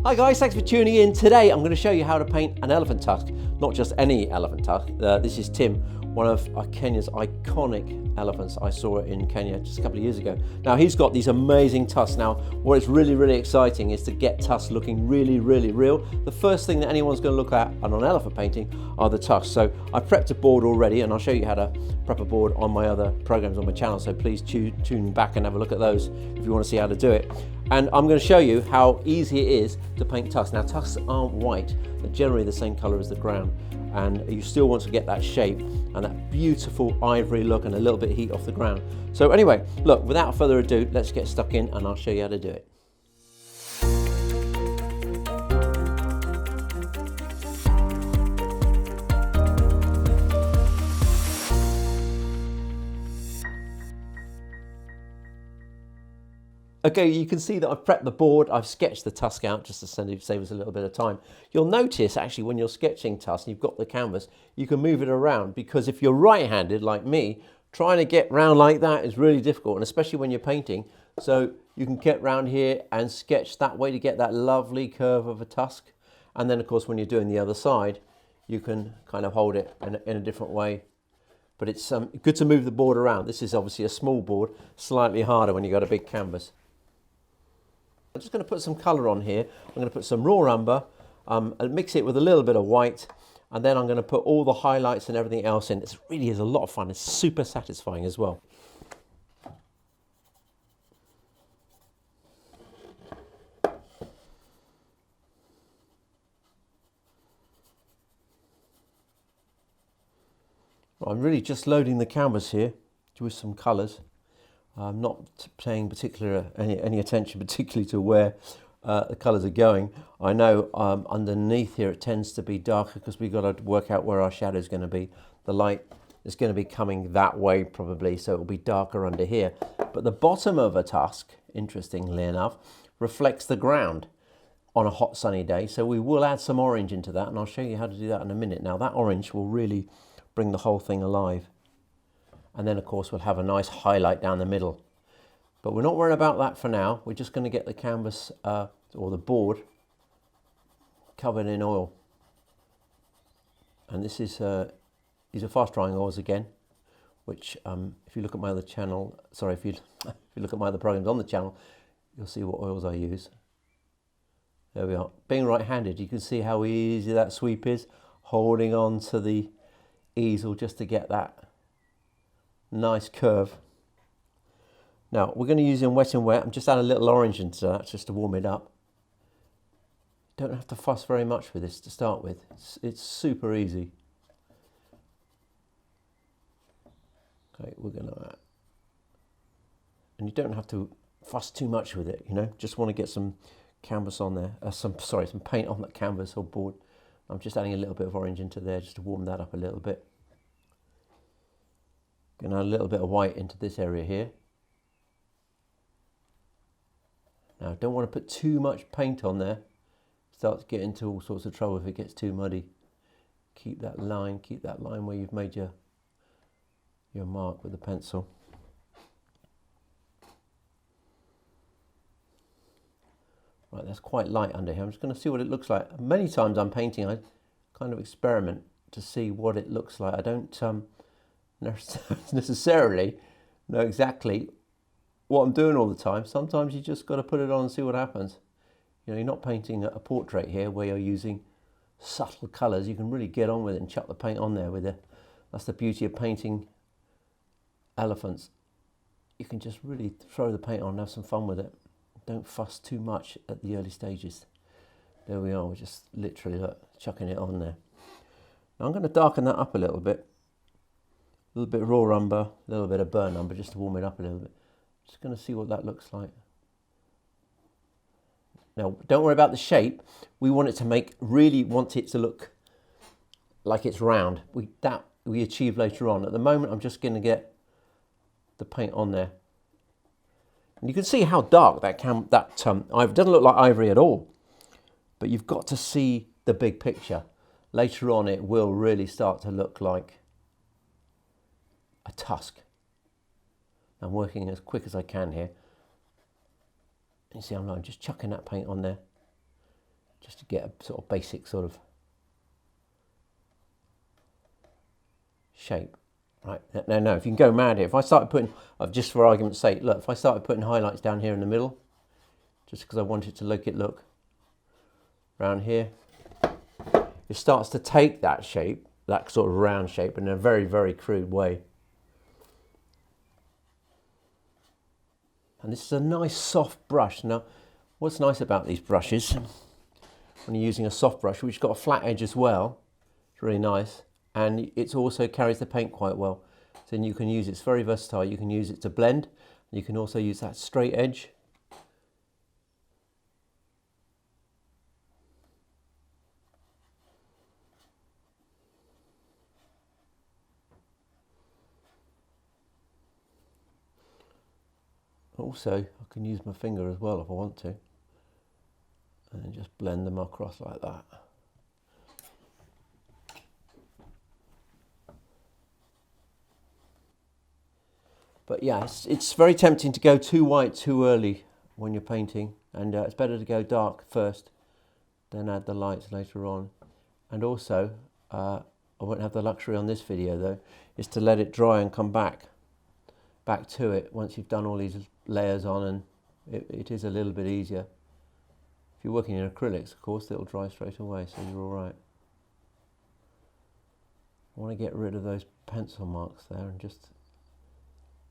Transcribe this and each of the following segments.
Hi guys, thanks for tuning in. Today I'm going to show you how to paint an elephant tusk, not just any elephant tusk. This is Tim, one of Kenya's iconic elephants. I saw it in Kenya just a couple of years ago. Now he's got these amazing tusks. Now what is really exciting is to get tusks looking really real. The first thing that anyone's going to look at on an elephant painting are the tusks. So I prepped a board already and I'll show you how to prep a board on my other programs on my channel. So please tune back and have a look at those if you want to see how to do it. And I'm going to show you how easy it is to paint tusks. Now tusks aren't white, they're generally the same color as the ground, and you still want to get that shape and that beautiful ivory look and a little bit of heat off the ground. So anyway, look, without further ado, let's get stuck in and I'll show you how to do it. Okay, you can see that I've prepped the board, I've sketched the tusk out just to save us a little bit of time. You'll notice actually when you're sketching tusk and you've got the canvas, you can move it around, because if you're right-handed like me, trying to get round like that is really difficult, and especially when you're painting. So you can get round here and sketch that way to get that lovely curve of a tusk. And then of course when you're doing the other side, you can kind of hold it in a different way. But it's good to move the board around. This is obviously a small board, slightly harder when you've got a big canvas. I'm just going to put some colour on here. I'm going to put some raw umber and mix it with a little bit of white, and then I'm going to put all the highlights and everything else in. It really is a lot of fun. It's super satisfying as well. I'm really just loading the canvas here with some colours. I'm not paying any attention particularly to where the colours are going. I know underneath here it tends to be darker because we've got to work out where our shadow is going to be. The light is going to be coming that way probably, so it will be darker under here. But the bottom of a tusk, interestingly enough, reflects the ground on a hot sunny day. So we will add some orange into that, and I'll show you how to do that in a minute. Now that orange will really bring the whole thing alive. And then of course we'll have a nice highlight down the middle. But we're not worrying about that for now. We're just going to get the canvas or the board covered in oil. And this is these are fast drying oils again, which if you look at my other channel, sorry, if you look at my other programs on the channel, you'll see what oils I use. There we are. Being right-handed, you can see how easy that sweep is, holding on to the easel just to get that nice curve. Now we're going to use in wet and wet. I'm just adding a little orange into that just to warm it up. Don't have to fuss very much with this to start with. It's super easy. Okay, we're going to, and you don't have to fuss too much with it. You know, just want to get some canvas on there. Some paint on that canvas or board. I'm just adding a little bit of orange into there just to warm that up a little bit. Going to add a little bit of white into this area here. Now, don't want to put too much paint on there. Start to get into all sorts of trouble if it gets too muddy. Keep that line where you've made your mark with the pencil. Right, that's quite light under here. I'm just going to see what it looks like. Many times I'm painting, I kind of experiment to see what it looks like. I don't necessarily know exactly what I'm doing all the time. Sometimes you just got to put it on and see what happens. You know, you're not painting a portrait here where you're using subtle colours. You can really get on with it and chuck the paint on there with it. That's the beauty of painting elephants. You can just really throw the paint on and have some fun with it. Don't fuss too much at the early stages. There we are, we're just literally chucking it on there. Now I'm going to darken that up a little bit. A little bit of raw umber, a little bit of burnt umber just to warm it up a little bit. Just going to see what that looks like. Now, don't worry about the shape. We want it to look like it's round. We achieve later on. At the moment, I'm just going to get the paint on there. And you can see how dark that ivory doesn't look like ivory at all. But you've got to see the big picture. Later on, it will really start to look like a tusk. I'm working as quick as I can here. You see, I'm just chucking that paint on there. just to get a sort of basic sort of shape. Right, now if you can go mad here, if I started putting, just for argument's sake, look, if I started putting highlights down here in the middle, just because I want it to look around here, it starts to take that shape, that sort of round shape, in a very, very crude way. And this is a nice soft brush. Now, what's nice about these brushes, when you're using a soft brush, which has got a flat edge as well, it's really nice, and it also carries the paint quite well. So then you can use it, it's very versatile. You can use it to blend, and you can also use that straight edge. Also, I can use my finger as well if I want to, and just blend them across like that. But yeah, it's very tempting to go too white too early when you're painting, and it's better to go dark first, then add the lights later on. And also, I won't have the luxury on this video though, is to let it dry and come back to it once you've done all these layers on, and it is a little bit easier. If you're working in acrylics, of course, it'll dry straight away, so you're all right. I want to get rid of those pencil marks there, and just,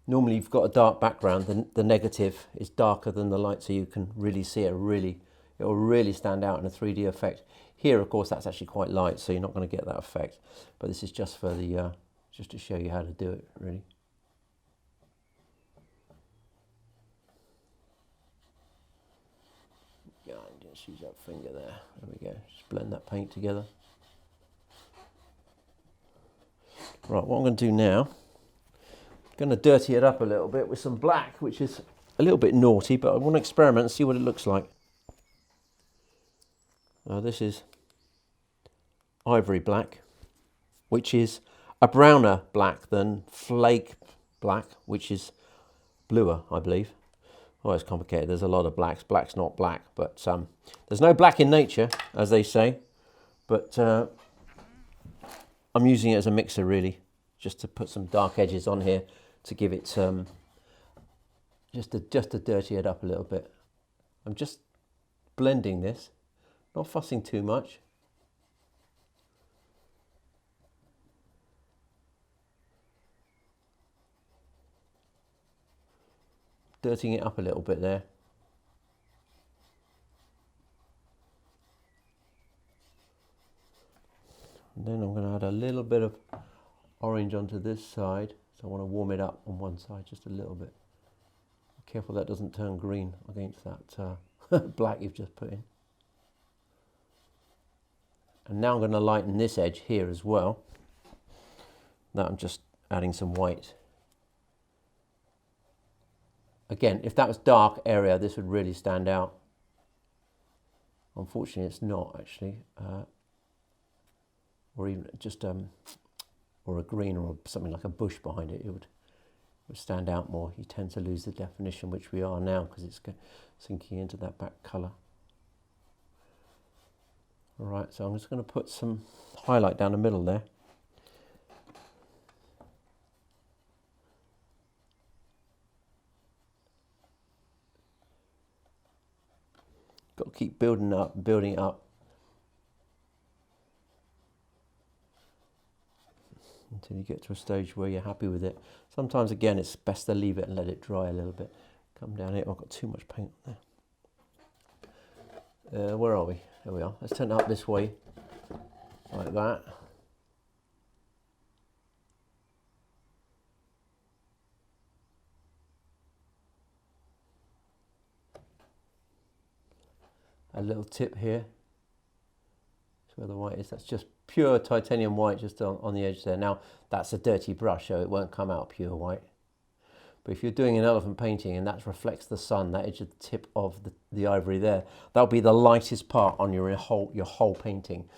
normally you've got a dark background, the negative is darker than the light, so you can really see it, it will really stand out in a 3D effect. Here, of course, that's actually quite light, so you're not going to get that effect. But this is just for the, just to show you how to do it, really. Yeah, just use that finger there. There we go. Just blend that paint together. Right, what I'm going to do now, I'm going to dirty it up a little bit with some black, which is a little bit naughty, but I want to experiment and see what it looks like. This is ivory black, which is a browner black than flake black, which is bluer, I believe. Oh, it's complicated. There's a lot of blacks. Black's not black, but there's no black in nature, as they say. But I'm using it as a mixer, really, just to put some dark edges on here to give it just to dirty it up a little bit. I'm just blending this, not fussing too much. Dirtying it up a little bit there. And then I'm going to add a little bit of orange onto this side. So I want to warm it up on one side just a little bit. Be careful that doesn't turn green against that black you've just put in. And now I'm going to lighten this edge here as well. Now I'm just adding some white. Again, if that was dark area, this would really stand out. Unfortunately, it's not actually. Or even just or a green or something like a bush behind it, it would stand out more. You tend to lose the definition, which we are now, because it's sinking into that back colour. All right, so I'm just going to put some highlight down the middle there. Got to keep building it up until you get to a stage where you're happy with it. Sometimes, again, it's best to leave it and let it dry a little bit. Come down here. I've got too much paint on there. Where are we? There we are. Let's turn it up this way, like that. A little tip here. That's where the white is. That's just pure titanium white just on the edge there. Now, that's a dirty brush, so it won't come out pure white. But if you're doing an elephant painting and that reflects the sun, that edge of the tip of the ivory there, that'll be the lightest part on your whole painting.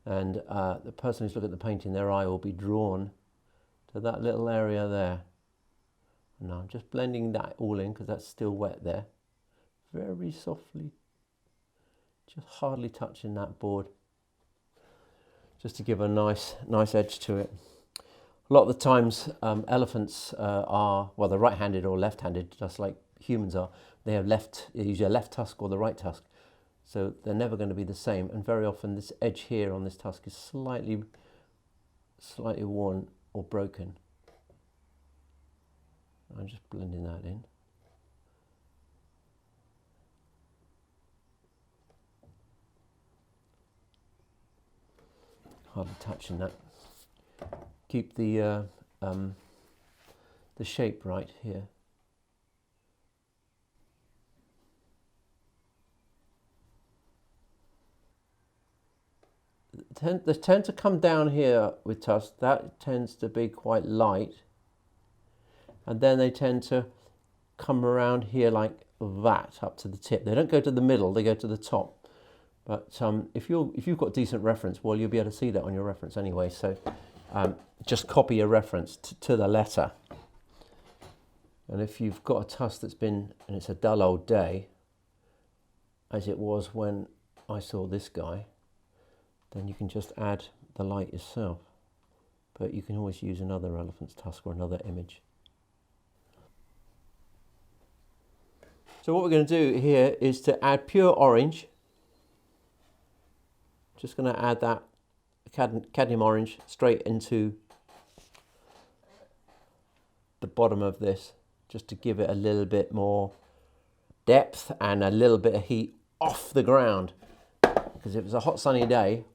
And the person who's looking at the painting, their eye will be drawn to that little area there. And now I'm just blending that all in because that's still wet there. Very softly Just hardly touching that board, just to give a nice edge to it. A lot of the times elephants are, well, they're right-handed or left-handed, just like humans are. They use their left tusk or the right tusk. So they're never going to be the same. And very often this edge here on this tusk is slightly worn or broken. I'm just blending that in. Hardly touching that. Keep the shape right here. They tend to come down here with Tusk. That tends to be quite light, and then they tend to come around here like that up to the tip. They don't go to the middle; they go to the top. But if you've got decent reference, well, you'll be able to see that on your reference anyway. So just copy a reference to the letter. And if you've got a tusk that's been, and it's a dull old day, as it was when I saw this guy, then you can just add the light yourself. But you can always use another elephant's tusk or another image. So what we're going to do here is to add pure orange. Just going to add that cadmium orange straight into the bottom of this, just to give it a little bit more depth and a little bit of heat off the ground. Because if it's a hot sunny day,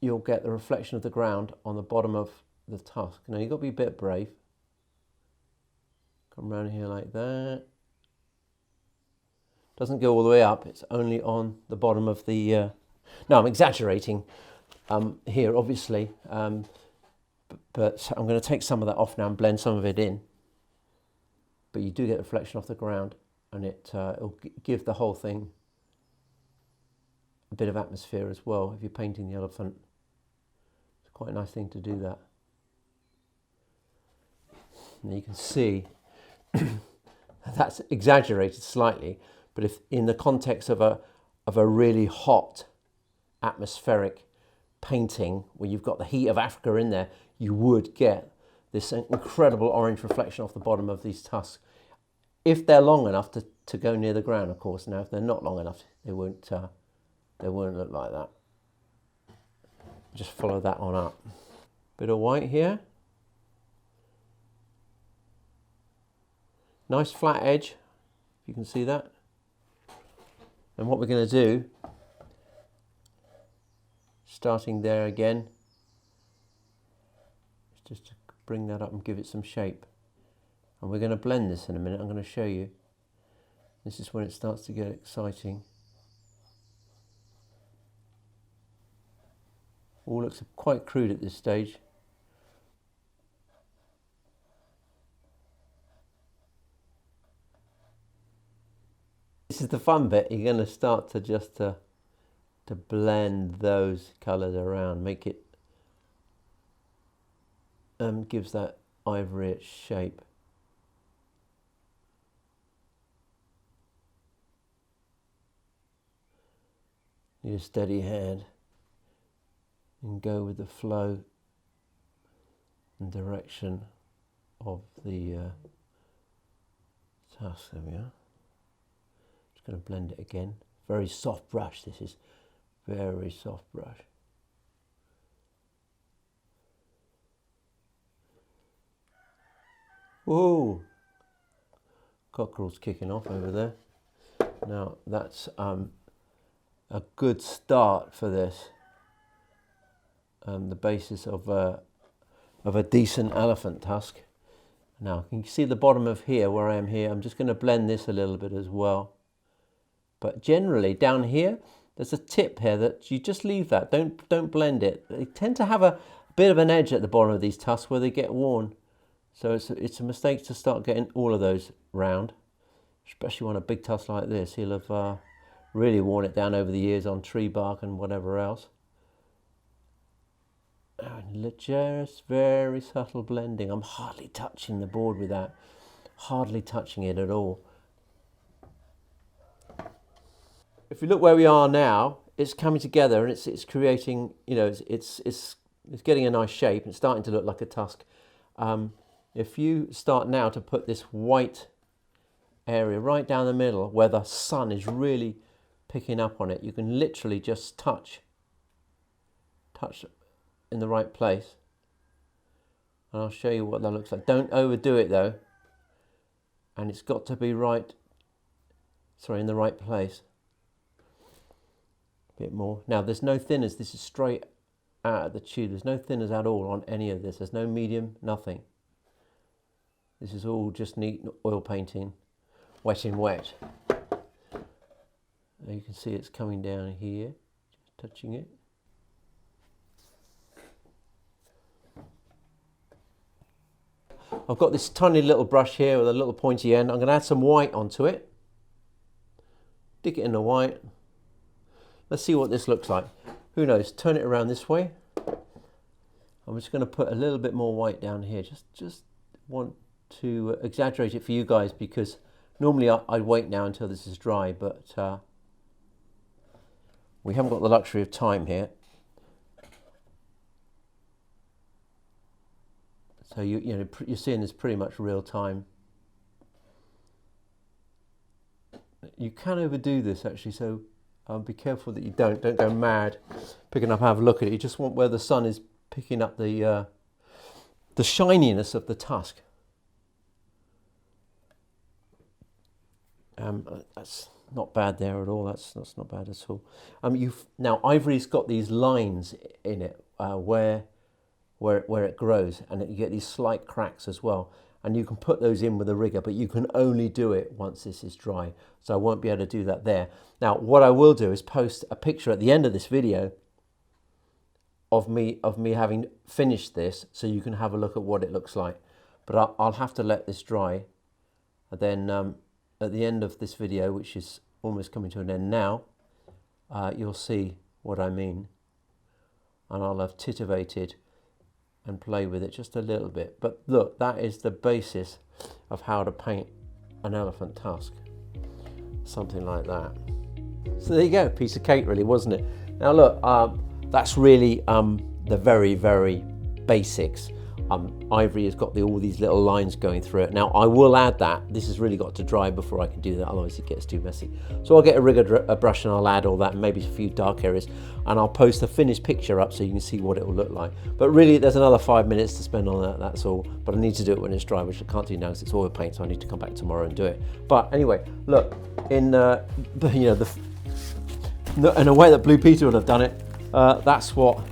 you'll get the reflection of the ground on the bottom of the tusk. Now you've got to be a bit brave. Come around here like that. Doesn't go all the way up, it's only on the bottom of the... No, I'm exaggerating here, obviously, but I'm going to take some of that off now and blend some of it in. But you do get reflection off the ground, and it'll give the whole thing a bit of atmosphere as well. If you're painting the elephant, it's quite a nice thing to do that. And you can see that's exaggerated slightly, but if in the context of a really hot atmospheric painting where you've got the heat of Africa in there, you would get this incredible orange reflection off the bottom of these tusks, if they're long enough to go near the ground, of course. Now if they're not long enough, they won't look like that. Just follow that on up. Bit of white here, nice flat edge, if you can see that. And what we're going to do, starting there again, is just to bring that up and give it some shape. And we're going to blend this in a minute. I'm going to show you. This is when it starts to get exciting. All looks quite crude at this stage. This is the fun bit. You're going to start to just to blend those colours around, make it gives that ivory its shape. Need a steady hand and go with the flow and direction of the tusk. There we are. Just going to blend it again. Very soft brush, this is. Very soft brush. Whoa! Cockerel's kicking off over there. Now that's a good start for this. The basis of a decent elephant tusk. Now can you see the bottom of here where I am here? I'm just going to blend this a little bit as well. But generally down here, there's a tip here that you just leave that. Don't blend it. They tend to have a bit of an edge at the bottom of these tusks where they get worn. So it's a mistake to start getting all of those round, especially on a big tusk like this. He'll have really worn it down over the years on tree bark and whatever else. And just very subtle blending. I'm hardly touching the board with that. Hardly touching it at all. if you look where we are now, it's coming together and it's creating, you know, it's getting a nice shape. It's starting to look like a tusk. If you start now to put this white area right down the middle where the sun is really picking up on it, you can literally just touch in the right place. And I'll show you what that looks like. Don't overdo it though. And it's got to be right, sorry, in the right place. A bit more. Now there's no thinners, this is straight out of the tube. There's no thinners at all on any of this. There's no medium, nothing. This is all just neat oil painting, wet in wet. Now you can see it's coming down here, just touching it. I've got this tiny little brush here with a little pointy end. I'm going to add some white onto it. Dig it in the white. Let's see what this looks like. Who knows? Turn it around this way. I'm just going to put a little bit more white down here. Just want to exaggerate it for you guys, because normally I'd wait now until this is dry, but we haven't got the luxury of time here. So you're seeing this pretty much real time. You can overdo this actually, so be careful that you don't go mad picking up, have a look at it. You just want where the sun is picking up the shininess of the tusk. That's not bad there at all. That's not bad at all. Now ivory's got these lines in it where it grows, and you get these slight cracks as well, and you can put those in with a rigger, but you can only do it once this is dry, so I won't be able to do that there. Now what I will do is post a picture at the end of this video of me having finished this, so you can have a look at what it looks like, but I'll have to let this dry, and then at the end of this video, which is almost coming to an end now, you'll see what I mean, and I'll have titivated and play with it just a little bit. But look, that is the basis of how to paint an elephant tusk. Something like that. So there you go, piece of cake really, wasn't it? Now look, that's really the very, very basics. Ivory has got all these little lines going through it. Now I will add that. This has really got to dry before I can do that, otherwise it gets too messy. So I'll get a rigger brush and I'll add all that, and maybe a few dark areas, and I'll post a finished picture up so you can see what it will look like. But really there's another 5 minutes to spend on that, that's all. But I need to do it when it's dry, which I can't do now because it's oil paint, so I need to come back tomorrow and do it. But anyway, look, in in a way that Blue Peter would have done it, that's what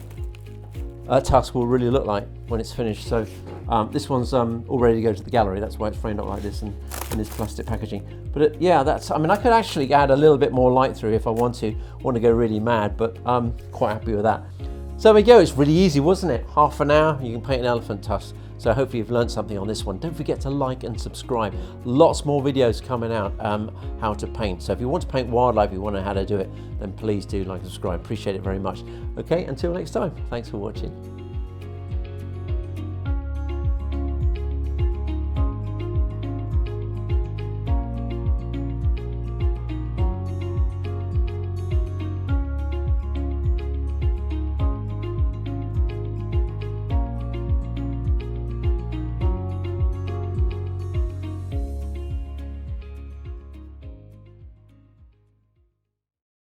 a tusk will really look like when it's finished. So this one's all ready to go to the gallery. That's why it's framed up like this and in this plastic packaging. But yeah, I mean, I could actually add a little bit more light through if I want to go really mad, but I'm quite happy with that. So there we go. It's really easy, wasn't it? Half an hour, you can paint an elephant tusk. So hopefully you've learned something on this one. Don't forget to like and subscribe. Lots more videos coming out how to paint. So if you want to paint wildlife, you want to know how to do it, then please do like and subscribe. Appreciate it very much. Okay, until next time. Thanks for watching.